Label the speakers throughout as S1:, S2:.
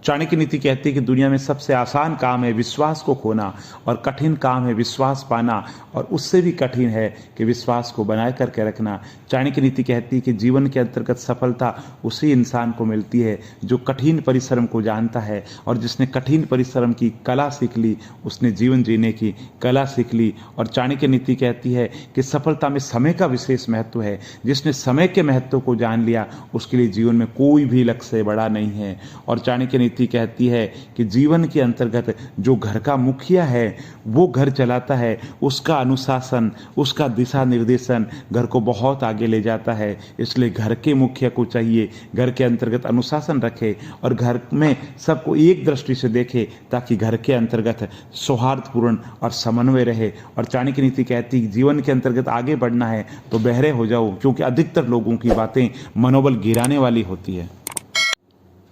S1: चाणक्य नीति कहती है कि दुनिया में सबसे आसान काम है विश्वास को खोना और कठिन काम है विश्वास पाना, और उससे भी कठिन है कि विश्वास को बनाए करके रखना। चाणक्य नीति कहती है कि जीवन के अंतर्गत सफलता उसी इंसान को मिलती है जो कठिन परिश्रम को जानता है, और जिसने कठिन परिश्रम की कला सीख ली उसने जीवन जीने की कला सीख ली। और चाणक्य नीति कहती है कि सफलता में समय का विशेष महत्व है। जिसने समय के महत्व को जान लिया उसके लिए जीवन में कोई भी लक्ष्य बड़ा नहीं है। और चाणक्य नीति कहती है कि जीवन के अंतर्गत जो घर का मुखिया है वो घर चलाता है, उसका अनुशासन, उसका दिशा निर्देशन घर को बहुत आगे ले जाता है। इसलिए घर के मुखिया को चाहिए घर के अंतर्गत अनुशासन रखे और घर में सबको एक दृष्टि से देखे, ताकि घर के अंतर्गत सौहार्दपूर्ण और समन्वय रहे। और चाणक्य नीति कहती है जीवन के अंतर्गत आगे बढ़ना है तो बहरे हो जाओ, क्योंकि अधिकतर लोगों की बातें मनोबल गिराने वाली होती है।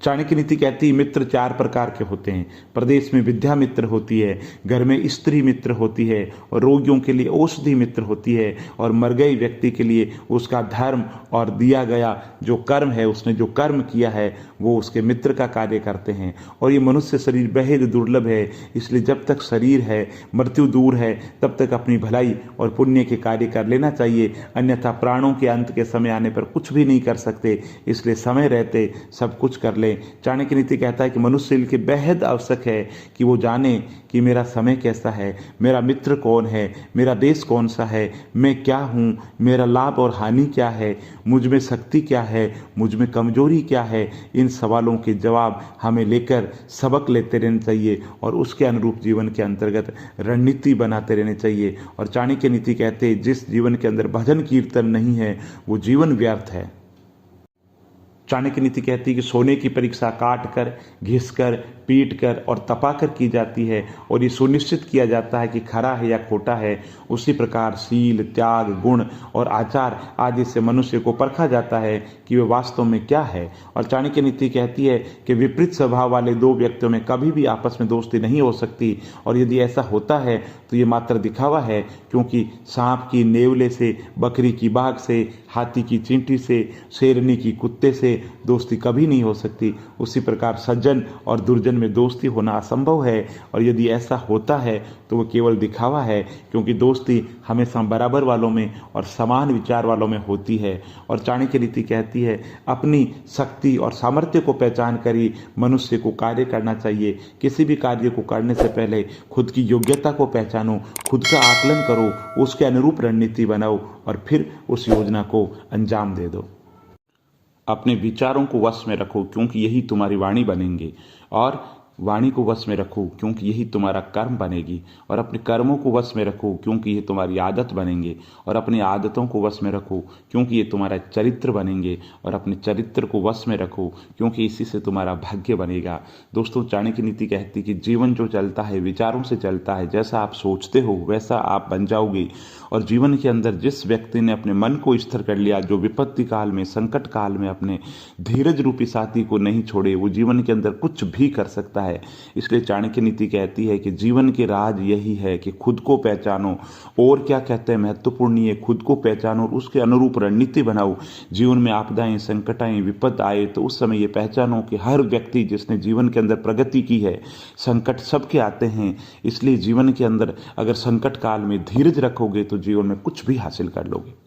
S1: चाणक्य नीति कहती है मित्र 4 प्रकार के होते हैं। प्रदेश में विद्या मित्र होती है, घर में स्त्री मित्र होती है, और रोगियों के लिए औषधि मित्र होती है, और मर गए व्यक्ति के लिए उसका धर्म और दिया गया जो कर्म है, उसने जो कर्म किया है वो उसके मित्र का कार्य करते हैं। और ये मनुष्य शरीर बेहद दुर्लभ है, इसलिए जब तक शरीर है, मृत्यु दूर है, तब तक अपनी भलाई और पुण्य के कार्य कर लेना चाहिए, अन्यथा प्राणों के अंत के समय आने पर कुछ भी नहीं कर सकते। इसलिए समय रहते सब कुछ कर ले। चाणक्य नीति कहता है कि मनुष्य के बेहद आवश्यक है कि वो जाने कि मेरा समय कैसा है, मेरा मित्र कौन है, मेरा देश कौन सा है, मैं क्या हूँ, मेरा लाभ और हानि क्या है, मुझ में शक्ति क्या है, मुझ में कमजोरी क्या है। इन सवालों के जवाब हमें लेकर सबक लेते रहना चाहिए और उसके अनुरूप जीवन के अंतर्गत रणनीति बनाते रहने चाहिए। और चाणक्य नीति कहते हैं जिस जीवन के अंदर भजन कीर्तन नहीं है वो जीवन व्यर्थ है। चाणक्य नीति कहती है कि सोने की परीक्षा काट कर, घिस कर, पीट कर और तपा कर की जाती है, और ये सुनिश्चित किया जाता है कि खरा है या खोटा है। उसी प्रकार शील, त्याग, गुण और आचार आदि से मनुष्य को परखा जाता है कि वह वास्तव में क्या है। और चाणक्य नीति कहती है कि विपरीत स्वभाव वाले 2 व्यक्तियों में कभी भी आपस में दोस्ती नहीं हो सकती, और यदि ऐसा होता है तो ये मात्र दिखावा है, क्योंकि सांप की नेवले से, बकरी की बाघ से, हाथी की चींटी से, शेरनी की कुत्ते से दोस्ती कभी नहीं हो सकती। उसी प्रकार सज्जन और दुर्जन में दोस्ती होना असंभव है, और यदि ऐसा होता है तो वह केवल दिखावा है, क्योंकि दोस्ती हमेशा बराबर वालों में और समान विचार वालों में होती है। और चाणक्य नीति कहती है अपनी शक्ति और सामर्थ्य को पहचान कर ही मनुष्य को कार्य करना चाहिए। किसी भी कार्य को करने से पहले खुद की योग्यता को पहचानो, खुद का आकलन करो, उसके अनुरूप रणनीति बनाओ और फिर उस योजना को अंजाम दे दो। अपने विचारों को वश में रखो, क्योंकि यही तुम्हारी वाणी बनेंगे, और वाणी को वश में रखो क्योंकि यही तुम्हारा कर्म बनेगी, और अपने कर्मों को वश में रखो क्योंकि ये तुम्हारी आदत बनेंगे, और अपनी आदतों को वश में रखो क्योंकि ये तुम्हारा चरित्र बनेंगे, और अपने चरित्र को वश में रखो क्योंकि इसी से तुम्हारा भाग्य बनेगा। दोस्तों, चाणक्य नीति कहती है कि जीवन जो चलता है विचारों से चलता है। जैसा आप सोचते हो वैसा आप बन जाओगे, और जीवन के अंदर जिस व्यक्ति ने अपने मन को स्थिर कर लिया, जो विपत्ति काल में, संकट काल में अपने धीरज रूपी साथी को नहीं छोड़े, वो जीवन के अंदर कुछ भी कर सकता है। इसलिए चाणक्य नीति कहती है कि जीवन के राज यही है कि खुद को पहचानो, और क्या कहते हैं महत्वपूर्ण ये, खुद को पहचानो और उसके अनुरूप रणनीति बनाओ। जीवन में आपदाएं, संकटाएं, विपद आए तो उस समय ये पहचानो कि हर व्यक्ति जिसने जीवन के अंदर प्रगति की है, संकट सबके आते हैं। इसलिए जीवन के अंदर अगर संकट काल में धीरज रखोगे तो जीवन में कुछ भी हासिल कर लोगे।